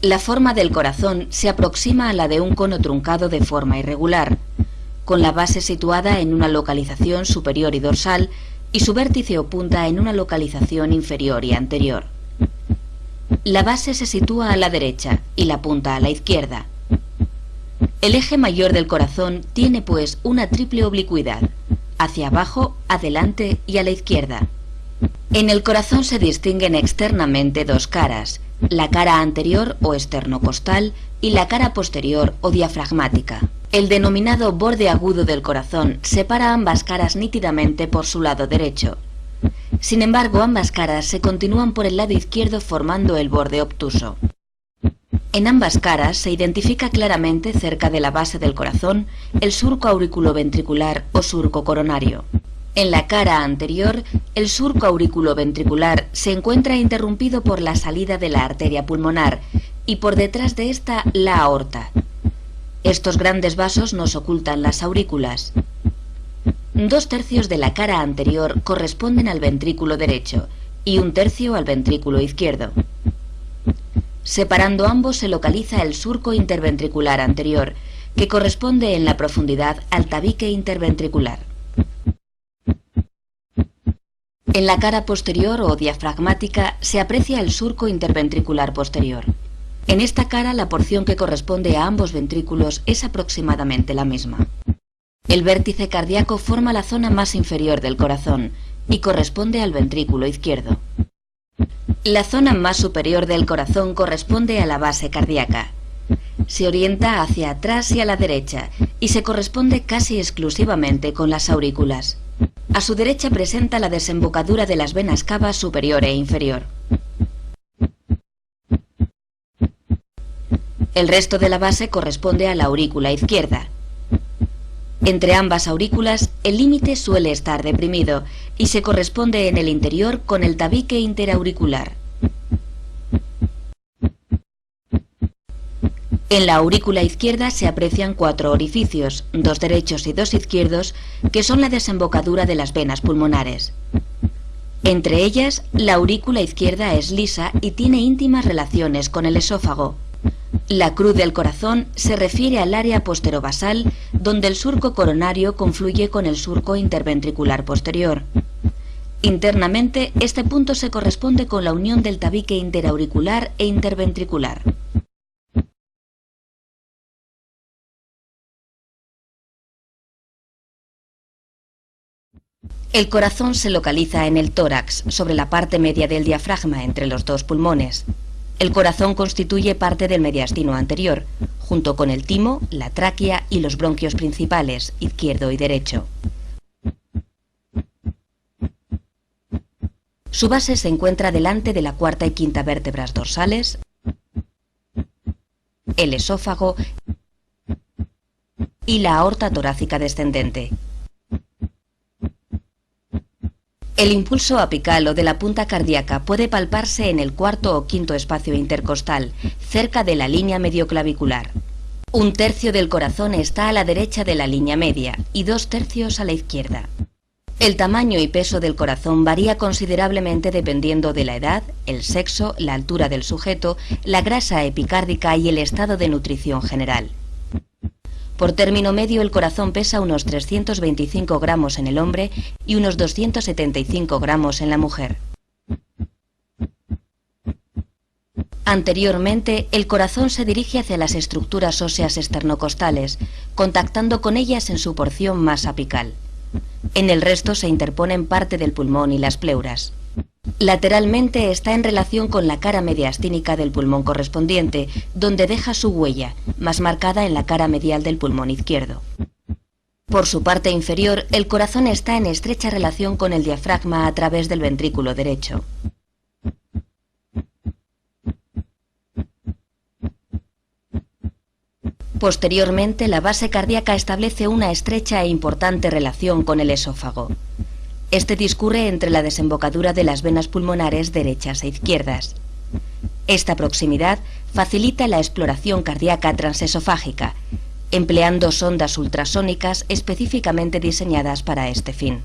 La forma del corazón se aproxima a la de un cono truncado de forma irregular, con la base situada en una localización superior y dorsal y su vértice o punta en una localización inferior y anterior. La base se sitúa a la derecha y la punta a la izquierda. El eje mayor del corazón tiene pues una triple oblicuidad, hacia abajo, adelante y a la izquierda. En el corazón se distinguen externamente dos caras, la cara anterior o esternocostal y la cara posterior o diafragmática. El denominado borde agudo del corazón separa ambas caras nítidamente por su lado derecho. Sin embargo, ambas caras se continúan por el lado izquierdo formando el borde obtuso. En ambas caras se identifica claramente cerca de la base del corazón el surco auriculoventricular o surco coronario. En la cara anterior, el surco auriculoventricular se encuentra interrumpido por la salida de la arteria pulmonar y por detrás de esta la aorta. Estos grandes vasos nos ocultan las aurículas. 2/3 de la cara anterior corresponden al ventrículo derecho y 1/3 al ventrículo izquierdo. Separando ambos se localiza el surco interventricular anterior, que corresponde en la profundidad al tabique interventricular. En la cara posterior o diafragmática se aprecia el surco interventricular posterior. En esta cara la porción que corresponde a ambos ventrículos es aproximadamente la misma. El vértice cardíaco forma la zona más inferior del corazón y corresponde al ventrículo izquierdo. La zona más superior del corazón corresponde a la base cardíaca. Se orienta hacia atrás y a la derecha y se corresponde casi exclusivamente con las aurículas. A su derecha presenta la desembocadura de las venas cava superior e inferior. El resto de la base corresponde a la aurícula izquierda. Entre ambas aurículas, el límite suele estar deprimido y se corresponde en el interior con el tabique interauricular. En la aurícula izquierda se aprecian 4 orificios, 2 derechos y 2 izquierdos, que son la desembocadura de las venas pulmonares. Entre ellas, la aurícula izquierda es lisa y tiene íntimas relaciones con el esófago. La cruz del corazón se refiere al área posterobasal, donde el surco coronario confluye con el surco interventricular posterior. Internamente, este punto se corresponde con la unión del tabique interauricular e interventricular. El corazón se localiza en el tórax, sobre la parte media del diafragma entre los dos pulmones. El corazón constituye parte del mediastino anterior, junto con el timo, la tráquea y los bronquios principales, izquierdo y derecho. Su base se encuentra delante de la cuarta y quinta vértebras dorsales, el esófago y la aorta torácica descendente. El impulso apical o de la punta cardíaca puede palparse en el cuarto o quinto espacio intercostal, cerca de la línea medioclavicular. 1/3 del corazón está a la derecha de la línea media y 2/3 a la izquierda. El tamaño y peso del corazón varía considerablemente dependiendo de la edad, el sexo, la altura del sujeto, la grasa epicárdica y el estado de nutrición general. Por término medio, el corazón pesa unos 325 gramos en el hombre y unos 275 gramos en la mujer. Anteriormente, el corazón se dirige hacia las estructuras óseas esternocostales, contactando con ellas en su porción más apical. En el resto se interponen parte del pulmón y las pleuras. Lateralmente está en relación con la cara mediastínica del pulmón correspondiente, donde deja su huella, más marcada en la cara medial del pulmón izquierdo. Por su parte inferior, el corazón está en estrecha relación con el diafragma a través del ventrículo derecho. Posteriormente, la base cardíaca establece una estrecha e importante relación con el esófago. Este discurre entre la desembocadura de las venas pulmonares derechas e izquierdas. Esta proximidad facilita la exploración cardíaca transesofágica, empleando sondas ultrasónicas específicamente diseñadas para este fin.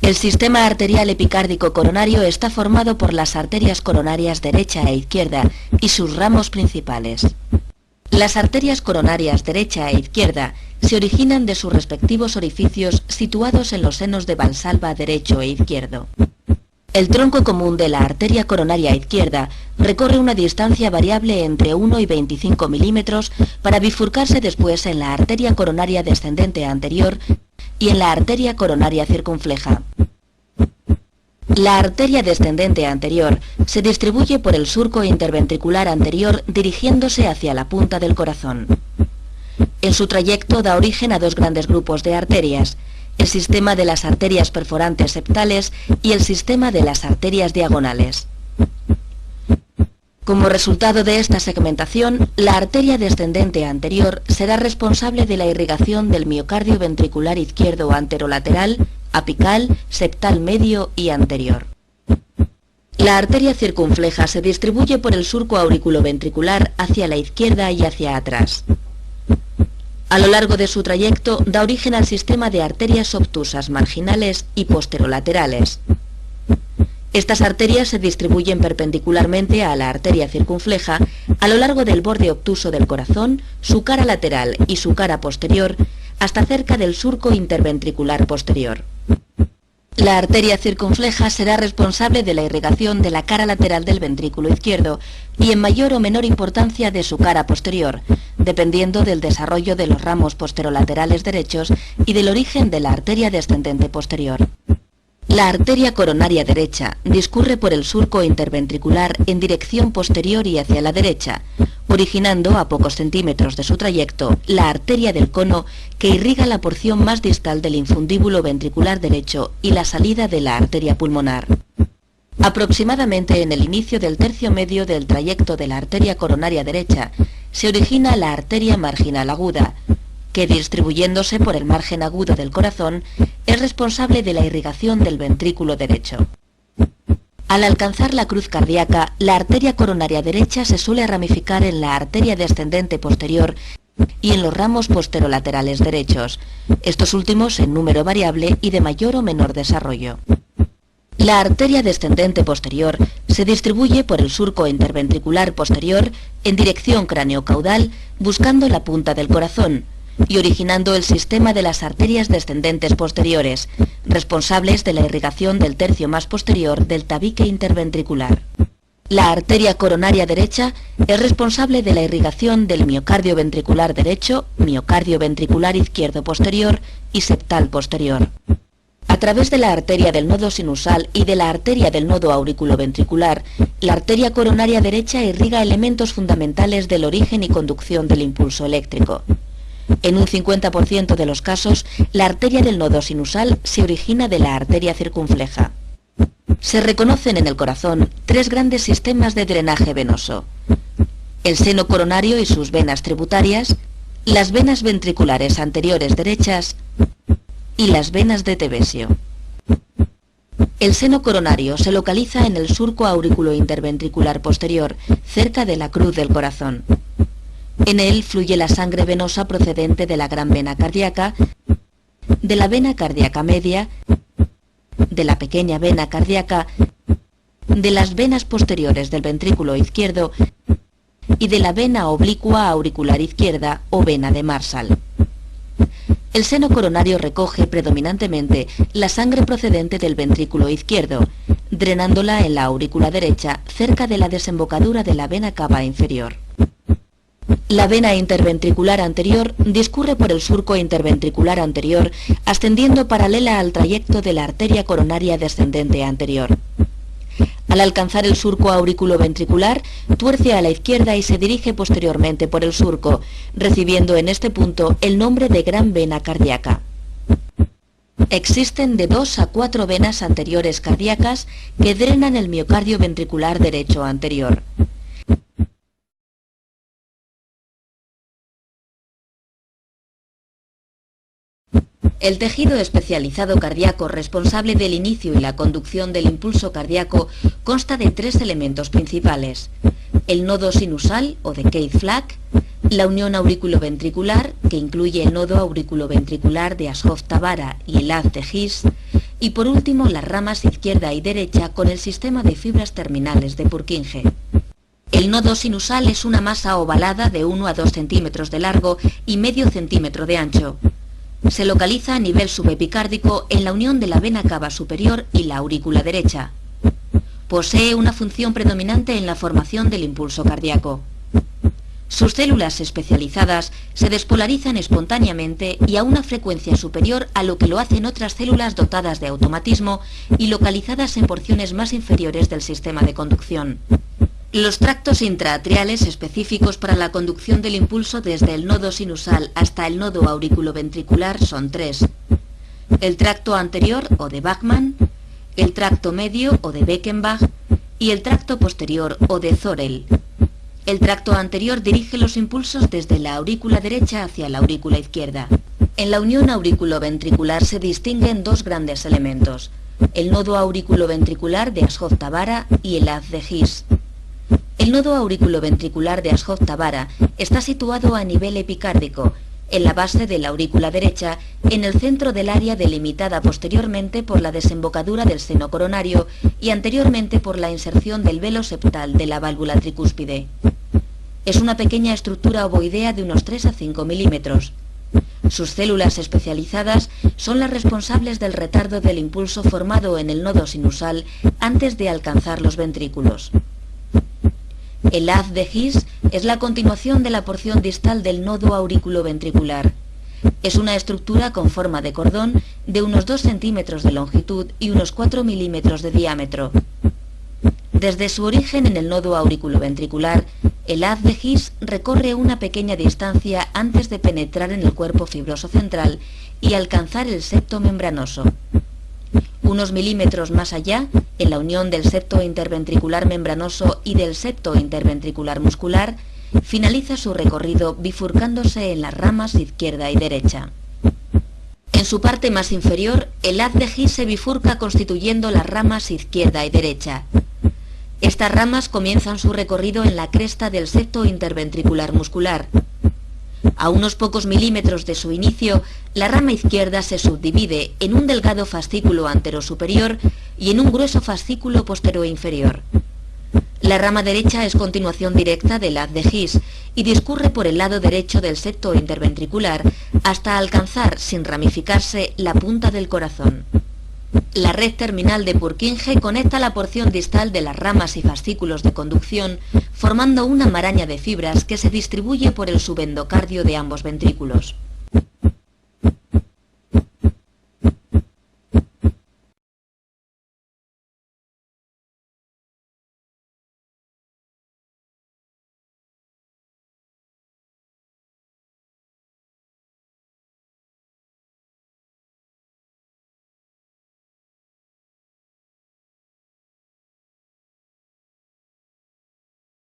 El sistema arterial epicárdico coronario está formado por las arterias coronarias derecha e izquierda y sus ramos principales. Las arterias coronarias derecha e izquierda se originan de sus respectivos orificios situados en los senos de Valsalva derecho e izquierdo. El tronco común de la arteria coronaria izquierda recorre una distancia variable entre 1 y 25 milímetros para bifurcarse después en la arteria coronaria descendente anterior y en la arteria coronaria circunfleja. La arteria descendente anterior se distribuye por el surco interventricular anterior dirigiéndose hacia la punta del corazón. En su trayecto da origen a dos grandes grupos de arterias, el sistema de las arterias perforantes septales y el sistema de las arterias diagonales. Como resultado de esta segmentación, la arteria descendente anterior será responsable de la irrigación del miocardio ventricular izquierdo anterolateral, apical, septal medio y anterior. La arteria circunfleja se distribuye por el surco auriculoventricular hacia la izquierda y hacia atrás. A lo largo de su trayecto da origen al sistema de arterias obtusas marginales y posterolaterales. Estas arterias se distribuyen perpendicularmente a la arteria circunfleja a lo largo del borde obtuso del corazón, su cara lateral y su cara posterior, hasta cerca del surco interventricular posterior. La arteria circunfleja será responsable de la irrigación de la cara lateral del ventrículo izquierdo y en mayor o menor importancia de su cara posterior, dependiendo del desarrollo de los ramos posterolaterales derechos y del origen de la arteria descendente posterior. La arteria coronaria derecha discurre por el surco interventricular en dirección posterior y hacia la derecha, originando a pocos centímetros de su trayecto la arteria del cono que irriga la porción más distal del infundíbulo ventricular derecho y la salida de la arteria pulmonar. Aproximadamente en el inicio del tercio medio del trayecto de la arteria coronaria derecha se origina la arteria marginal aguda, que distribuyéndose por el margen agudo del corazón es responsable de la irrigación del ventrículo derecho. Al alcanzar la cruz cardíaca, la arteria coronaria derecha se suele ramificar en la arteria descendente posterior y en los ramos posterolaterales derechos, estos últimos en número variable y de mayor o menor desarrollo. La arteria descendente posterior se distribuye por el surco interventricular posterior en dirección craneocaudal buscando la punta del corazón y originando el sistema de las arterias descendentes posteriores, responsables de la irrigación del tercio más posterior del tabique interventricular. La arteria coronaria derecha es responsable de la irrigación del miocardio ventricular derecho, miocardio ventricular izquierdo posterior y septal posterior. A través de la arteria del nodo sinusal y de la arteria del nodo auriculoventricular, la arteria coronaria derecha irriga elementos fundamentales del origen y conducción del impulso eléctrico. En un 50% de los casos, la arteria del nodo sinusal se origina de la arteria circunfleja. Se reconocen en el corazón tres grandes sistemas de drenaje venoso: el seno coronario y sus venas tributarias, las venas ventriculares anteriores derechas y las venas de Tevesio. El seno coronario se localiza en el surco auriculointerventricular posterior, cerca de la cruz del corazón. En él fluye la sangre venosa procedente de la gran vena cardíaca, de la vena cardíaca media, de la pequeña vena cardíaca, de las venas posteriores del ventrículo izquierdo y de la vena oblicua auricular izquierda o vena de Marshall. El seno coronario recoge predominantemente la sangre procedente del ventrículo izquierdo, drenándola en la aurícula derecha cerca de la desembocadura de la vena cava inferior. La vena interventricular anterior discurre por el surco interventricular anterior, ascendiendo paralela al trayecto de la arteria coronaria descendente anterior. Al alcanzar el surco auriculoventricular, tuerce a la izquierda y se dirige posteriormente por el surco, recibiendo en este punto el nombre de gran vena cardíaca. Existen de 2 a 4 venas anteriores cardíacas que drenan el miocardio ventricular derecho anterior. El tejido especializado cardíaco responsable del inicio y la conducción del impulso cardíaco consta de 3 elementos principales: el nodo sinusal o de Keith-Flack, la unión auriculoventricular, que incluye el nodo auriculoventricular de Ashhoff-Tavara y el haz de His, y por último las ramas izquierda y derecha con el sistema de fibras terminales de Purkinje. El nodo sinusal es una masa ovalada de 1 a 2 centímetros de largo y medio centímetro de ancho. Se localiza a nivel subepicárdico en la unión de la vena cava superior y la aurícula derecha. Posee una función predominante en la formación del impulso cardíaco. Sus células especializadas se despolarizan espontáneamente y a una frecuencia superior a lo que lo hacen otras células dotadas de automatismo y localizadas en porciones más inferiores del sistema de conducción. Los tractos intraatriales específicos para la conducción del impulso desde el nodo sinusal hasta el nodo auriculoventricular son 3. El tracto anterior o de Bachmann, el tracto medio o de Beckenbach y el tracto posterior o de Thorel. El tracto anterior dirige los impulsos desde la aurícula derecha hacia la aurícula izquierda. En la unión auriculoventricular se distinguen dos grandes elementos, el nodo auriculoventricular de Ashov-Thabara y el haz de His. El nodo auriculoventricular de Ashov-Thabara está situado a nivel epicárdico, en la base de la aurícula derecha, en el centro del área delimitada posteriormente por la desembocadura del seno coronario y anteriormente por la inserción del velo septal de la válvula tricúspide. Es una pequeña estructura ovoidea de unos 3 a 5 milímetros. Sus células especializadas son las responsables del retardo del impulso formado en el nodo sinusal antes de alcanzar los ventrículos. El haz de His es la continuación de la porción distal del nodo auriculoventricular. Es una estructura con forma de cordón de unos 2 centímetros de longitud y unos 4 milímetros de diámetro. Desde su origen en el nodo auriculoventricular, el haz de His recorre una pequeña distancia antes de penetrar en el cuerpo fibroso central y alcanzar el septo membranoso. Unos milímetros más allá, en la unión del septo interventricular membranoso y del septo interventricular muscular, finaliza su recorrido bifurcándose en las ramas izquierda y derecha. En su parte más inferior, el haz de His se bifurca constituyendo las ramas izquierda y derecha. Estas ramas comienzan su recorrido en la cresta del septo interventricular muscular. A unos pocos milímetros de su inicio, la rama izquierda se subdivide en un delgado fascículo anterosuperior y en un grueso fascículo posteroinferior. La rama derecha es continuación directa del haz de His y discurre por el lado derecho del septo interventricular hasta alcanzar, sin ramificarse, la punta del corazón. La red terminal de Purkinje conecta la porción distal de las ramas y fascículos de conducción, formando una maraña de fibras que se distribuye por el subendocardio de ambos ventrículos.